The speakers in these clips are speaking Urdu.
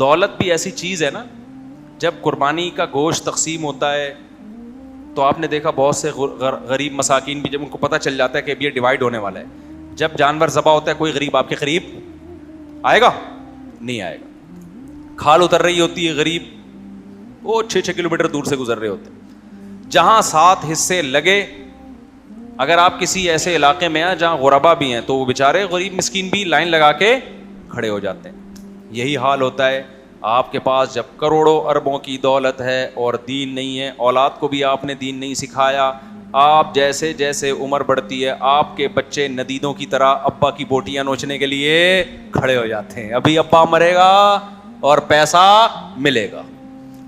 دولت بھی ایسی چیز ہے نا, جب قربانی کا گوشت تقسیم ہوتا ہے تو آپ نے دیکھا بہت سے غریب مساکین بھی, جب ان کو پتہ چل جاتا ہے کہ اب یہ ڈیوائڈ ہونے والا ہے, جب جانور ذبح ہوتا ہے کوئی غریب آپ کے قریب آئے گا نہیں آئے گا. کھال اتر رہی ہوتی ہے, غریب وہ 6 کلومیٹر دور سے گزر رہے ہوتے ہیں. جہاں 7 حصے لگے, اگر آپ کسی ایسے علاقے میں ہیں جہاں غربا بھی ہیں تو وہ بیچارے غریب مسکین بھی لائن لگا کے کھڑے ہو جاتے ہیں. یہی حال ہوتا ہے آپ کے پاس جب کروڑوں اربوں کی دولت ہے اور دین نہیں ہے, اولاد کو بھی آپ نے دین نہیں سکھایا. آپ جیسے جیسے عمر بڑھتی ہے آپ کے بچے ندیدوں کی طرح ابا کی بوٹیاں نوچنے کے لیے کھڑے ہو جاتے ہیں. ابھی ابا مرے گا اور پیسہ ملے گا.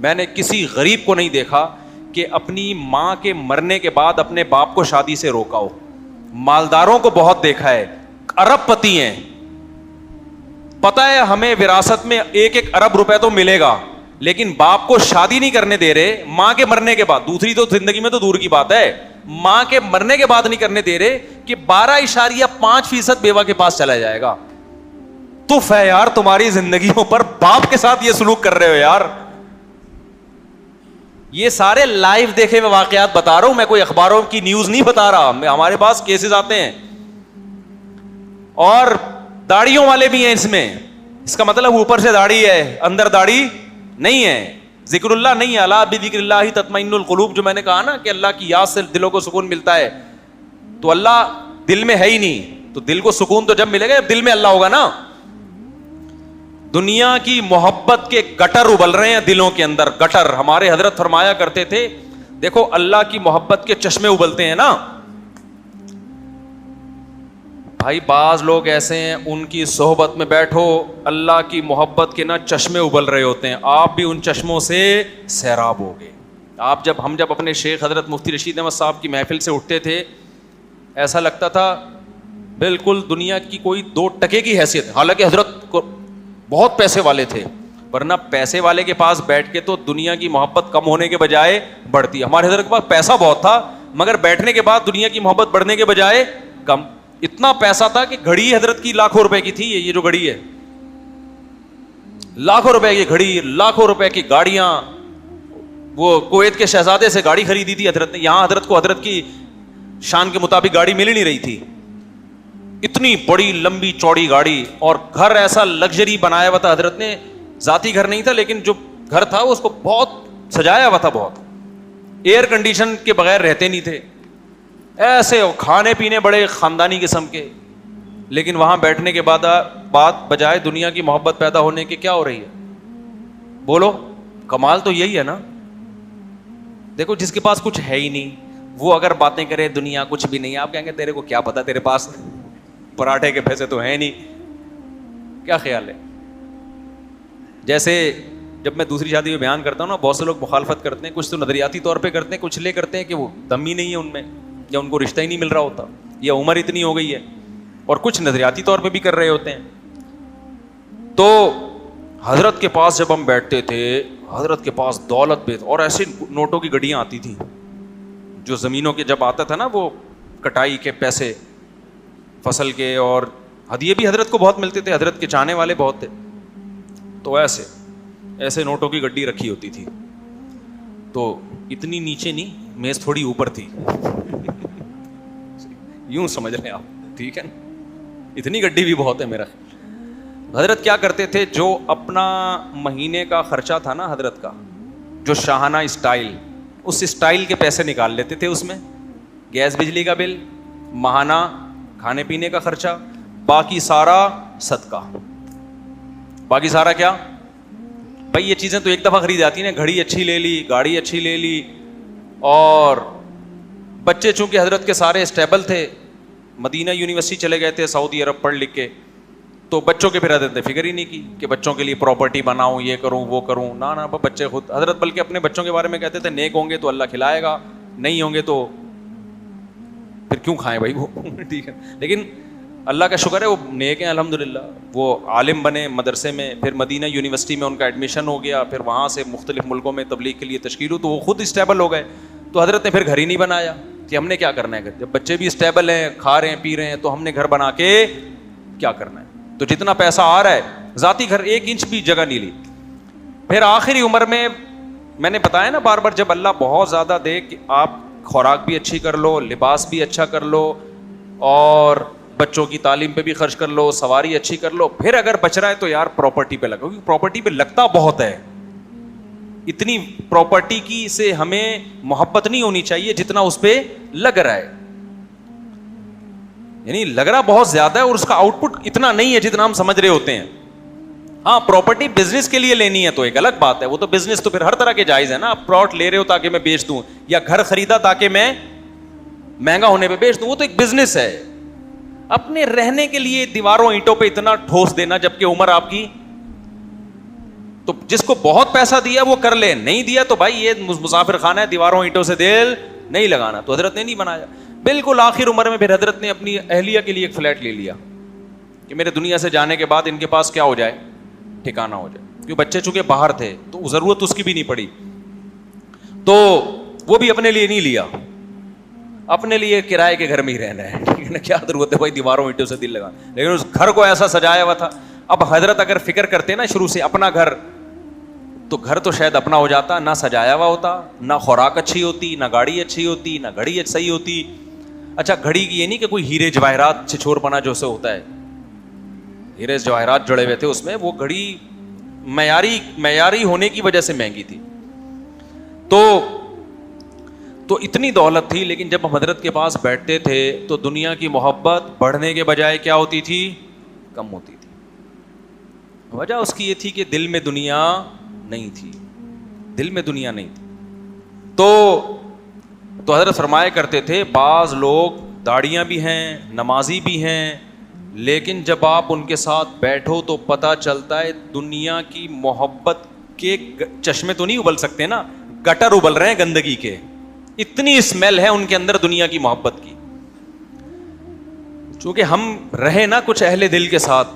میں نے کسی غریب کو نہیں دیکھا کہ اپنی ماں کے مرنے کے بعد اپنے باپ کو شادی سے روکا ہو. مالداروں کو بہت دیکھا ہے, ارب پتی ہیں, پتا ہے ہمیں وراثت میں 1 ارب روپے تو ملے گا, لیکن باپ کو شادی نہیں کرنے دے رہے ماں کے مرنے کے بعد. دوسری تو زندگی میں تو دور کی بات ہے, ماں کے مرنے کے بعد نہیں کرنے دے رہے کہ 12.5% بیوہ کے پاس چلا جائے گا. تو ہے یار تمہاری زندگیوں پر باپ کے ساتھ یہ سلوک کر رہے ہو یار. یہ سارے لائیو دیکھے ہوئے واقعات بتا رہا ہوں میں, کوئی اخباروں کی نیوز نہیں بتا رہا. ہمارے پاس کیسز آتے ہیں, اور داڑھیوں والے بھی ہیں اس میں. اس کا مطلب اوپر سے داڑھی ہے اندر داڑھی نہیں ہے, ذکر اللہ نہیں ہے. الا بذکر اللہ تطمئن القلوب, جو میں نے کہا نا کہ اللہ کی یاد سے دلوں کو سکون ملتا ہے, تو اللہ دل میں ہے ہی نہیں, تو دل کو سکون تو جب ملے گا جب دل میں اللہ ہوگا نا. دنیا کی محبت کے گٹر ابل رہے ہیں دلوں کے اندر, گٹر. ہمارے حضرت فرمایا کرتے تھے دیکھو اللہ کی محبت کے چشمے ابلتے ہیں نا بھائی. بعض لوگ ایسے ہیں ان کی صحبت میں بیٹھو اللہ کی محبت کے نا چشمے ابل رہے ہوتے ہیں, آپ بھی ان چشموں سے سیراب ہو گئے. ہم جب اپنے شیخ حضرت مفتی رشید احمد صاحب کی محفل سے اٹھتے تھے ایسا لگتا تھا بالکل دنیا کی کوئی 2 ٹکے کی حیثیت. حالانکہ حضرت کو بہت پیسے والے تھے, ورنہ پیسے والے کے پاس بیٹھ کے تو دنیا کی محبت کم ہونے کے بجائے بڑھتی. ہمارے حضرت کے پاس پیسہ بہت تھا مگر بیٹھنے کے بعد دنیا کی محبت بڑھنے کے بجائے کم. اتنا پیسہ تھا کہ گھڑی حضرت کی لاکھوں روپے کی تھی. یہ جو گھڑی ہے لاکھوں روپے کی گھڑی, لاکھوں روپے کی گاڑیاں. وہ کویت کے شہزادے سے گاڑی خریدی تھی حضرت نے. یہاں حضرت کو حضرت کی شان کے مطابق گاڑی مل ہی نہیں رہی تھی. اتنی بڑی لمبی چوڑی گاڑی, اور گھر ایسا لگژری بنایا ہوا تھا حضرت نے. ذاتی گھر نہیں تھا لیکن جو گھر تھا اس کو بہت سجایا ہوا تھا, بہت ایئر کنڈیشن کے بغیر رہتے نہیں تھے. ایسے کھانے پینے بڑے خاندانی قسم کے, لیکن وہاں بیٹھنے کے بعد بات بجائے دنیا کی محبت پیدا ہونے کی کیا ہو رہی ہے؟ بولو, کمال تو یہی ہے نا. دیکھو جس کے پاس کچھ ہے ہی نہیں وہ اگر باتیں کرے دنیا کچھ بھی نہیں, آپ کہیں گے تیرے کو کیا پتا, تیرے پاس پراٹھے کے پیسے تو ہیں نہیں. کیا خیال ہے؟ جیسے جب میں دوسری شادی میں بیان کرتا ہوں نا, بہت سے لوگ مخالفت کرتے ہیں, کچھ تو نظریاتی طور پہ کرتے ہیں, کچھ لے کرتے ہیں کہ وہ دم ہی نہیں ہے ان میں, یا ان کو رشتہ ہی نہیں مل رہا ہوتا, یا عمر اتنی ہو گئی ہے, اور کچھ نظریاتی طور پہ بھی کر رہے ہوتے ہیں. تو حضرت کے پاس جب ہم بیٹھتے تھے, حضرت کے پاس دولت بھی, اور ایسے نوٹوں کی گڈیاں آتی تھیں جو زمینوں کے جب آتا تھا نا وہ کٹائی کے پیسے فصل کے, اور ہدیے بھی حضرت کو بہت ملتے تھے, حضرت کے چاہنے والے بہت تھے. تو ایسے نوٹوں کی گڈی رکھی ہوتی تھی, تو اتنی نیچے نہیں, میز تھوڑی اوپر تھی, یوں سمجھ لیں آپ, ٹھیک ہے نا, اتنی گڈی بھی بہت ہے میرا. حضرت کیا کرتے تھے, جو اپنا مہینے کا خرچہ تھا نا حضرت کا, جو شاہانہ اسٹائل, اس اسٹائل کے پیسے نکال لیتے تھے. اس میں گیس بجلی کا بل, ماہانہ کھانے پینے کا خرچہ, باقی سارا صدقہ. باقی سارا کیا بھائی, یہ چیزیں تو ایک دفعہ خرید جاتی ہیں, گھڑی اچھی لے لی, گاڑی اچھی لے لی, اور بچے چونکہ حضرت کے سارے اسٹیبل تھے, مدینہ یونیورسٹی چلے گئے تھے سعودی عرب پڑھ لکھ کے, تو بچوں کے پھر حضرت نے فکر ہی نہیں کی کہ بچوں کے لیے پراپرٹی بناؤں, یہ کروں وہ کروں. نہ بچے خود, حضرت بلکہ اپنے بچوں کے بارے میں کہتے تھے نیک ہوں گے تو اللہ کھلائے گا, نہیں ہوں گے تو پھر کیوں کھائیں بھائی وہ. ٹھیک ہے, لیکن اللہ کا شکر ہے وہ نیک ہیں الحمدللہ, وہ عالم بنے مدرسے میں, پھر مدینہ یونیورسٹی میں ان کا ایڈمیشن ہو گیا, پھر وہاں سے مختلف ملکوں میں تبلیغ کے لیے تشکیل ہو, تو وہ خود اسٹیبل ہو گئے. تو حضرت نے پھر گھر ہی نہیں بنایا کہ ہم نے کیا کرنا ہے, جب بچے بھی اسٹیبل ہیں, کھا رہے ہیں پی رہے ہیں, تو ہم نے گھر بنا کے کیا کرنا ہے. تو جتنا پیسہ آ رہا ہے, ذاتی گھر 1 انچ بھی جگہ نہیں لی, پھر آخری عمر میں نے بتایا نا بار بار, جب اللہ بہت زیادہ دے کہ آپ خوراک بھی اچھی کر لو, لباس بھی اچھا کر لو, اور بچوں کی تعلیم پہ بھی خرچ کر لو, سواری اچھی کر لو, پھر اگر بچ رہا ہے تو یار پراپرٹی پہ لگاؤ, کیونکہ پراپرٹی پہ لگتا بہت ہے. اتنی پراپرٹی کی سے ہمیں محبت نہیں ہونی چاہیے جتنا اس پہ لگ رہا ہے. یعنی لگ رہا بہت زیادہ ہے اور اس کا آؤٹ پٹ اتنا نہیں ہے جتنا ہم سمجھ رہے ہوتے ہیں. ہاں پراپرٹی بزنس کے لیے لینی ہے تو ایک الگ بات ہے, وہ تو بزنس تو پھر ہر طرح کے جائز ہے نا. آپ پلاٹ لے رہے ہو تاکہ میں بیچ دوں, یا گھر خریدا تاکہ میں مہنگا ہونے پہ بیچ دوں, وہ تو ایک بزنس ہے. اپنے رہنے کے لیے دیواروں اینٹوں پہ اتنا ٹھوس دینا جبکہ عمر آپ کی, تو جس کو بہت پیسہ دیا وہ کر لے, نہیں دیا تو بھائی یہ مسافر خانہ ہے, دیواروں اینٹوں سے دل نہیں لگانا. تو حضرت نے نہیں بنایا. بالکل آخر عمر میں پھر حضرت نے اپنی اہلیہ کے لیے ایک فلیٹ لے لیا کہ میرے دنیا سے جانے کے بعد ان کے پاس کیا ہو جائے, ٹھکانہ ہو جائے. کیوں بچے چونکہ باہر تھے تو ضرورت اس کی بھی نہیں پڑی, تو وہ بھی اپنے لیے نہیں لیا, اپنے لیے کرائے کے گھر میں ہی رہنا ہے. ٹھیک ہے نا, کیا ضرورت ہے بھائی دیواروں اینٹوں سے دل لگانا. لیکن اس گھر کو ایسا سجایا ہوا تھا. اب حضرت اگر فکر کرتے نا شروع سے اپنا گھر, تو گھر تو شاید اپنا ہو جاتا, نہ سجایا ہوا ہوتا, نہ خوراک اچھی ہوتی, نہ گاڑی اچھی ہوتی, نہ گھڑی صحیح ہوتی. اچھا گھڑی کی یہ نہیں کہ کوئی ہیرے جواہرات چھچور پنا جو سے ہوتا ہے, ہیرے جواہرات جڑے ہوئے تھے اس میں, وہ گھڑی معیاری ہونے کی وجہ سے مہنگی تھی. تو اتنی دولت تھی, لیکن جب ہم حضرت کے پاس بیٹھتے تھے تو دنیا کی محبت بڑھنے کے بجائے کیا ہوتی تھی, کم ہوتی تھی. وجہ اس کی یہ تھی کہ دل میں دنیا نہیں تھی, دل میں دنیا نہیں تھی. تو حضرت فرمایا کرتے تھے بعض لوگ داڑیاں بھی ہیں, نمازی بھی ہیں, لیکن جب آپ ان کے ساتھ بیٹھو تو پتہ چلتا ہے دنیا کی محبت کے چشمے تو نہیں ابل سکتے نا, گٹر ابل رہے ہیں گندگی کے. اتنی اسمیل ہے ان کے اندر دنیا کی محبت کی. چونکہ ہم رہے نا کچھ اہل دل کے ساتھ,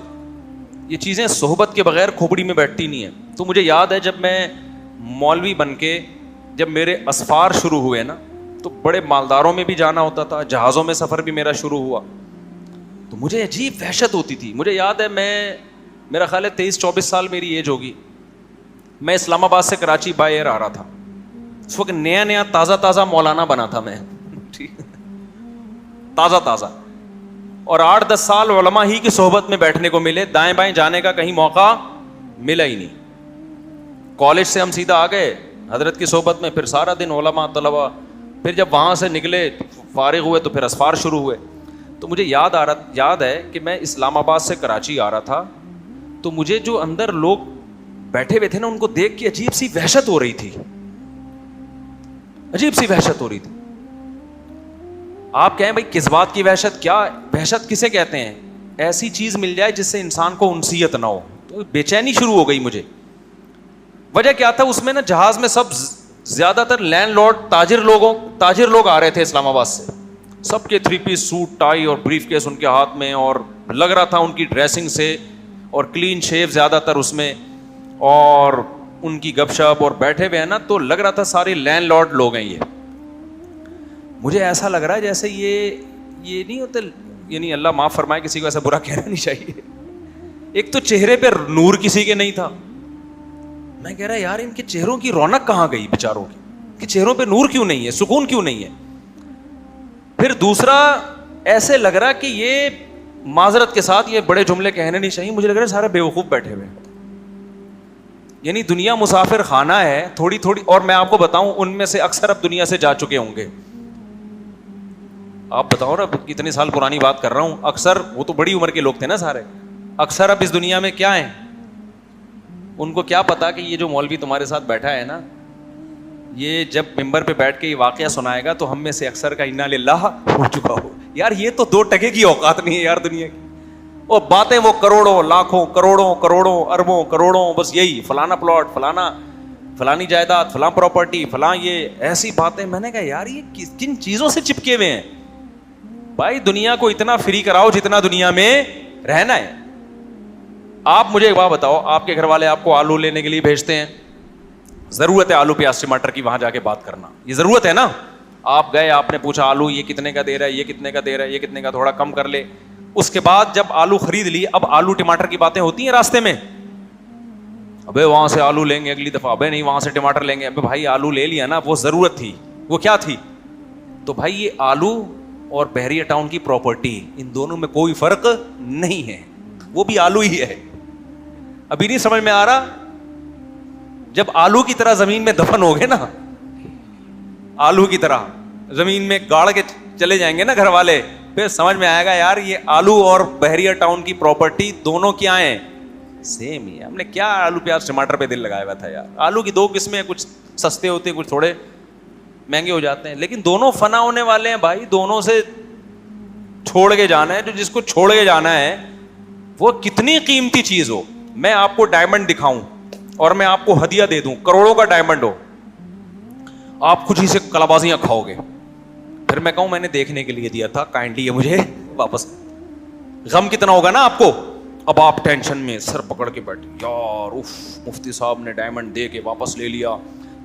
یہ چیزیں صحبت کے بغیر کھوپڑی میں بیٹھتی نہیں ہیں. تو مجھے یاد ہے جب میں مولوی بن کے جب میرے اسفار شروع ہوئے نا, تو بڑے مالداروں میں بھی جانا ہوتا تھا, جہازوں میں سفر بھی میرا شروع ہوا, تو مجھے عجیب وحشت ہوتی تھی. مجھے یاد ہے میرا خیال ہے 23-24 سال میری ایج ہوگی, میں اسلام آباد سے کراچی بائی ایئر آ رہا تھا. اس وقت نیا تازہ مولانا بنا تھا میں, تازہ, اور 8-10 سال علماء ہی کی صحبت میں بیٹھنے کو ملے, دائیں بائیں جانے کا کہیں موقع ملا ہی نہیں. کالج سے ہم سیدھا آ گئے حضرت کی صحبت میں, پھر سارا دن علماء طلبا, پھر جب وہاں سے نکلے فارغ ہوئے تو پھر اسفار شروع ہوئے. تو مجھے یاد ہے کہ میں اسلام آباد سے کراچی آ رہا تھا, تو مجھے جو اندر لوگ بیٹھے ہوئے تھے نا ان کو دیکھ کے عجیب سی وحشت ہو رہی تھی, عجیب سی وحشت ہو رہی تھی. آپ کہیں بھائی کس بات کی وحشت, کیا وحشت کسے کہتے ہیں؟ ایسی چیز مل جائے جس سے انسان کو انسیت نہ ہو. تو بے چینی شروع ہو گئی مجھے. وجہ کیا تھا, اس میں نا جہاز میں سب زیادہ تر لینڈ لارڈ تاجر لوگ آ رہے تھے اسلام آباد سے, سب کے 3 پیس سوٹ ٹائی اور بریف کیس ان کے ہاتھ میں, اور لگ رہا تھا ان کی ڈریسنگ سے, اور کلین شیو زیادہ تر اس میں, اور ان کی گپ شپ, اور بیٹھے ہوئے ہیں نا تو لگ رہا تھا سارے لینڈ لارڈ لوگ ہیں. یہ مجھے ایسا لگ رہا ہے جیسے یہ نہیں ہوتے, یعنی اللہ معاف فرمائے کسی کو ایسا برا کہنا نہیں چاہیے. ایک تو چہرے پہ نور کسی کے نہیں تھا. میں کہہ رہا یار ان کے چہروں کی رونق کہاں گئی بیچاروں کی, کہ چہروں پہ نور کیوں نہیں ہے, سکون کیوں نہیں ہے. پھر دوسرا ایسے لگ رہا کہ یہ معذرت کے ساتھ یہ بڑے جملے کہنے نہیں چاہیے, مجھے لگ رہا ہے سارے بیوقوف بیٹھے ہوئے. یعنی دنیا مسافر خانہ ہے تھوڑی, اور میں آپ کو بتاؤں ان میں سے اکثر اب دنیا سے جا چکے ہوں گے. آپ بتاؤ نا, کتنے سال پرانی بات کر رہا ہوں, اکثر وہ تو بڑی عمر کے لوگ تھے نا سارے, اکثر اب اس دنیا میں کیا ہیں, ان کو کیا پتا کہ یہ جو مولوی تمہارے ساتھ بیٹھا ہے نا, یہ جب ممبر پہ بیٹھ کے یہ واقعہ سنائے گا تو ہم میں سے اکثر کا انا للہ ہو چکا ہو. یار یہ تو 2 ٹکے کی اوقات نہیں ہے یار دنیا کی. وہ باتیں وہ کروڑوں لاکھوں کروڑوں اربوں کروڑوں, بس یہی فلانا پلاٹ, فلانی جائیداد, فلاں پراپرٹی, فلاں یہ ایسی باتیں. میں نے کہا یار یہ کن چیزوں سے چپکے ہوئے ہیں بھائی. دنیا کو اتنا فری کراؤ جتنا دنیا میں رہنا ہے. آپ مجھے ایک بات بتاؤ, آپ کے گھر والے آپ کو آلو لینے کے لیے بھیجتے ہیں, ضرورت ہے آلو پیاز ٹماٹر کی, وہاں جا کے بات کرنا, یہ ضرورت ہے نا. آپ گئے, آپ نے پوچھا آلو یہ کتنے کا دے رہا ہے, یہ کتنے کا دے رہا ہے, یہ کتنے کا, تھوڑا کم کر لے. اس کے بعد جب آلو خرید لی, اب آلو ٹماٹر کی باتیں ہوتی ہیں راستے میں, ابے وہاں سے آلو لیں گے اگلی دفعہ, ابے نہیں وہاں سے ٹماٹر لیں گے. ابے بھائی آلو لے لیا نا, وہ ضرورت تھی, وہ کیا تھی. تو بھائی یہ آلو اور بحریہ ٹاؤن کی پراپرٹی, ان دونوں میں کوئی فرق نہیں ہے, وہ بھی آلو ہی ہے. ابھی نہیں سمجھ میں آ رہا؟ جب آلو کی طرح زمین میں دفن ہو گئے نا, آلو کی طرح زمین میں گاڑ کے چلے جائیں گے نا گھر والے, پھر سمجھ میں آئے گا یار یہ آلو اور بحریہ ٹاؤن کی پراپرٹی دونوں کیا ہیں, سیم ہی ہے. ہم نے کیا آلو پیاز ٹماٹر پہ دل لگایا ہوا تھا یار. آلو کی دو قسمیں, کچھ سستے ہوتے ہیں, کچھ تھوڑے مہنگے ہو جاتے ہیں, لیکن دونوں فنا ہونے والے ہیں بھائی. دونوں سے چھوڑ کے جانا ہے, جو جس کو چھوڑ کے جانا ہے وہ کتنی قیمتی چیز ہو. میں آپ کو ڈائمنڈ دکھاؤں اور میں آپ کو ہدیہ دے دوں, کروڑوں کا ڈائمنڈ ہو, آپ خوشی سے کلابازیاں کھاؤ گے. پھر میں کہوں میں نے دیکھنے کے لیے دیا تھا, کائنڈلی یہ مجھے واپس. غم کتنا ہوگا نا آپ کو. اب آپ ٹینشن میں سر پکڑ کے بیٹھے, یار اف مفتی صاحب نے ڈائمنڈ دے کے واپس لے لیا.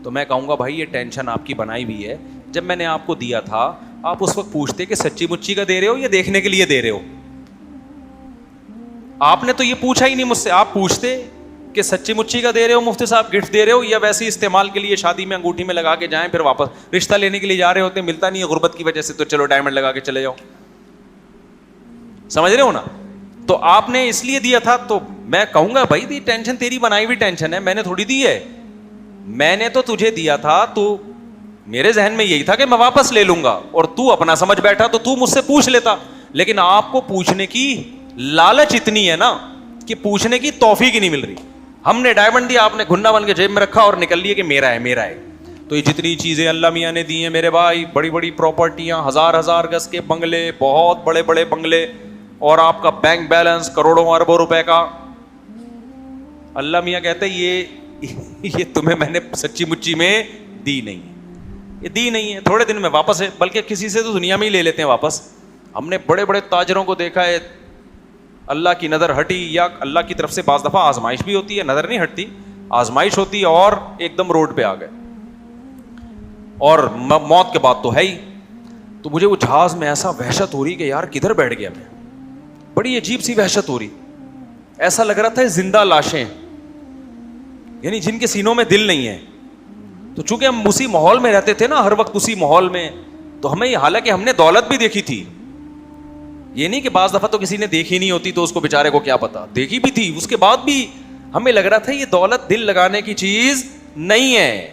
تو میں کہوں گا بھائی یہ ٹینشن آپ کی بنائی ہوئی ہے. جب میں نے آپ کو دیا تھا آپ اس وقت پوچھتے کہ سچی مچی کا دے رہے ہو یا دیکھنے کے لیے دے رہے ہو. آپ نے تو یہ پوچھا ہی نہیں مجھ سے. آپ پوچھتے کہ سچی مچی کا دے رہے ہو مفتی صاحب, گفٹ دے رہے ہو, یا ویسے استعمال کے لیے شادی میں انگوٹھی میں لگا کے جائیں پھر واپس رشتہ لینے کے لیے جا رہے ہوتے, ملتا نہیں ہے غربت کی وجہ سے, تو چلو ڈائمنڈ لگا کے چلے جاؤ. سمجھ رہے ہو نا. تو آپ نے اس لیے دیا تھا, تو میں کہوں گا بھائی ٹینشن تیری بنائی ہوئی ٹینشن ہے, میں نے تھوڑی دی ہے. میں نے تو تجھے دیا تھا, تو میرے ذہن میں یہی تھا کہ میں واپس لے لوں گا, اور تو اپنا سمجھ بیٹھا تو تو مجھ سے پوچھ لیتا. لیکن آپ کو پوچھنے کی لالچ اتنی ہے نا کہ پوچھنے کی توفیق ہی نہیں مل رہی. ہم نے ڈائمنڈ دیا, آپ نے گھنا بن کے جیب میں رکھا اور نکل لیے کہ میرا ہے میرا ہے. تو یہ جتنی چیزیں اللہ میاں نے دی ہیں میرے بھائی, بڑی بڑی پراپرٹیاں, ہزار ہزار گز کے بنگلے, بہت بڑے بڑے بنگلے, اور آپ کا بینک بیلنس کروڑوں اربوں روپے کا, اللہ میاں کہتے یہ تمہیں میں نے سچی مچی میں دی نہیں ہے, یہ دی نہیں ہے, تھوڑے دن میں واپس ہے. بلکہ کسی سے تو دنیا میں ہی لے لیتے ہیں واپس. ہم نے بڑے بڑے تاجروں کو دیکھا ہے, اللہ کی نظر ہٹی, یا اللہ کی طرف سے بعض دفعہ آزمائش بھی ہوتی ہے, نظر نہیں ہٹتی, آزمائش ہوتی ہے, اور ایک دم روڈ پہ آ گئے, اور موت کے بعد تو ہے ہی. تو مجھے وہ جہاز میں ایسا وحشت ہو رہی کہ یار کدھر بیٹھ گیا میں, بڑی عجیب سی وحشت ہو رہی. ایسا لگ رہا تھا زندہ لاشیں, یعنی جن کے سینوں میں دل نہیں ہے. تو چونکہ ہم اسی ماحول میں رہتے تھے نا, ہر وقت اسی ماحول میں, تو ہمیں حالانکہ ہم نے دولت بھی دیکھی تھی, یہ نہیں کہ بعض دفعہ تو کسی نے دیکھی نہیں ہوتی تو اس کو بیچارے کو کیا پتا, دیکھی بھی تھی, اس کے بعد بھی ہمیں لگ رہا تھا یہ دولت دل لگانے کی چیز نہیں ہے.